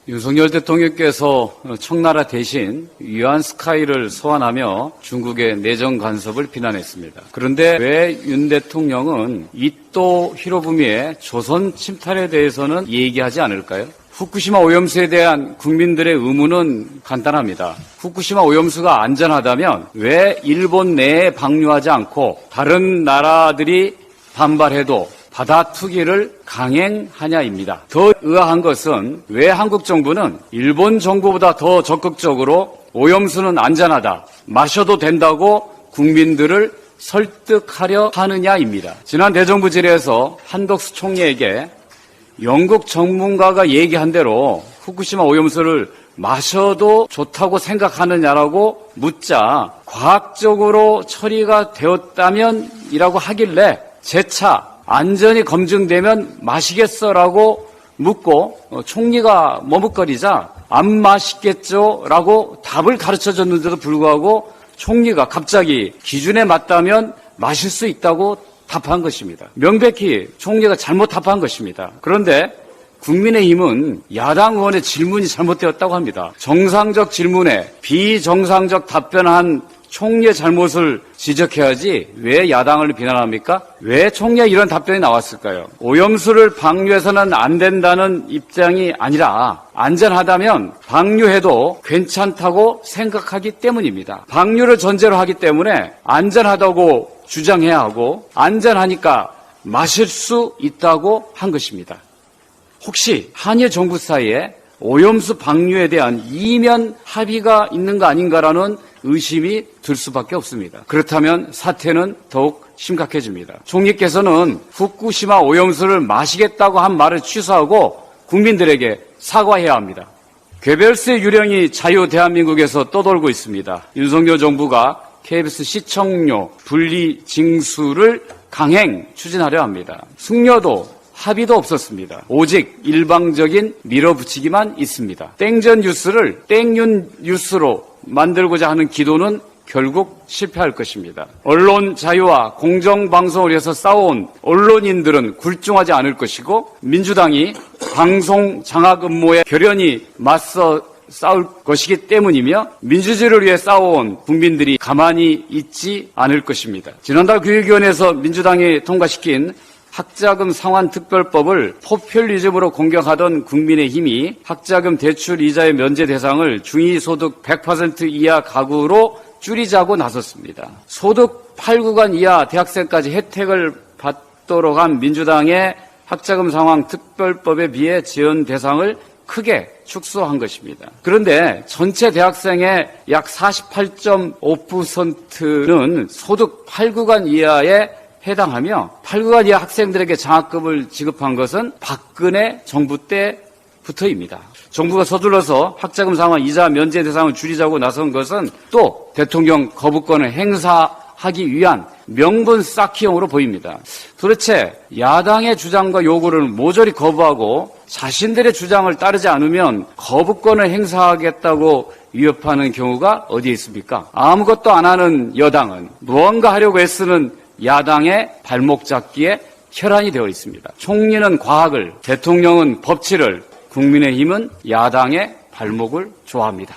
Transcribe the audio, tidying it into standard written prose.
윤석열 대통령께서 청나라 대신 위안 스카이를 소환하며 중국의 내정 간섭을 비난했습니다. 그런데 왜 윤 대통령은 이토 히로부미의 조선 침탈에 대해서는 얘기하지 않을까요? 후쿠시마 오염수에 대한 국민들의 의문은 간단합니다. 후쿠시마 오염수가 안전하다면 왜 일본 내에 방류하지 않고 다른 나라들이 반발해도 바다 투기를 강행하냐입니다. 더 의아한 것은 왜 한국 정부는 일본 정부보다 더 적극적으로 오염수는 안전하다, 마셔도 된다고 국민들을 설득하려 하느냐입니다. 지난 대정부 질의에서 한덕수 총리에게 영국 전문가가 얘기한 대로 후쿠시마 오염수를 마셔도 좋다고 생각하느냐라고 묻자 과학적으로 처리가 되었다면 이라고 하길래 재차 안전이 검증되면 마시겠어라고 묻고 총리가 머뭇거리자 안 마시겠죠라고 답을 가르쳐줬는데도 불구하고 총리가 갑자기 기준에 맞다면 마실 수 있다고 답한 것입니다. 명백히 총리가 잘못 답한 것입니다. 그런데 국민의힘은 야당 의원의 질문이 잘못되었다고 합니다. 정상적 질문에 비정상적 답변한 총리의 잘못을 지적해야지 왜 야당을 비난합니까? 왜 총리의 이런 답변이 나왔을까요? 오염수를 방류해서는 안 된다는 입장이 아니라 안전하다면 방류해도 괜찮다고 생각하기 때문입니다. 방류를 전제로 하기 때문에 안전하다고 주장해야 하고 안전하니까 마실 수 있다고 한 것입니다. 혹시 한일 정부 사이에 오염수 방류에 대한 이면 합의가 있는 거 아닌가라는 의심이 들 수밖에 없습니다. 그렇다면 사태는 더욱 심각해집니다. 총리께서는 후쿠시마 오염수를 마시겠다고 한 말을 취소하고 국민들에게 사과해야 합니다. 괴벨스의 유령이 자유 대한민국에서 떠돌고 있습니다. 윤석열 정부가 KBS 시청료 분리 징수를 강행 추진하려 합니다. 숙려도 합의도 없었습니다. 오직 일방적인 밀어붙이기만 있습니다. 땡전 뉴스를 땡윤 뉴스로 만들고자 하는 기도는 결국 실패할 것입니다. 언론 자유와 공정방송을 위해서 싸워온 언론인들은 굴중하지 않을 것이고 민주당이 방송 장악 음모에 결연히 맞서 싸울 것이기 때문이며 민주주의를 위해 싸워온 국민들이 가만히 있지 않을 것입니다. 지난달 교육위원회에서 민주당이 통과시킨 학자금 상환특별법을 포퓰리즘으로 공격하던 국민의힘이 학자금 대출 이자의 면제 대상을 중위소득 100% 이하 가구로 줄이자고 나섰습니다. 소득 8구간 이하 대학생까지 혜택을 받도록 한 민주당의 학자금 상환특별법에 비해 지원 대상을 크게 축소한 것입니다. 그런데 전체 대학생의 약 48.5%는 소득 8구간 이하에 해당하며 8구간 이하 학생들에게 장학금을 지급한 것은 박근혜 정부 때부터입니다. 정부가 서둘러서 학자금 상환 이자 면제 대상을 줄이자고 나선 것은 또 대통령 거부권을 행사하기 위한 명분 쌓기용으로 보입니다. 도대체 야당의 주장과 요구를 모조리 거부하고 자신들의 주장을 따르지 않으면 거부권을 행사하겠다고 위협하는 경우가 어디에 있습니까? 아무것도 안 하는 여당은 무언가 하려고 애쓰는 야당의 발목 잡기에 혈안이 되어 있습니다. 총리는 과학을, 대통령은 법치를, 국민의힘은 야당의 발목을 좋아합니다.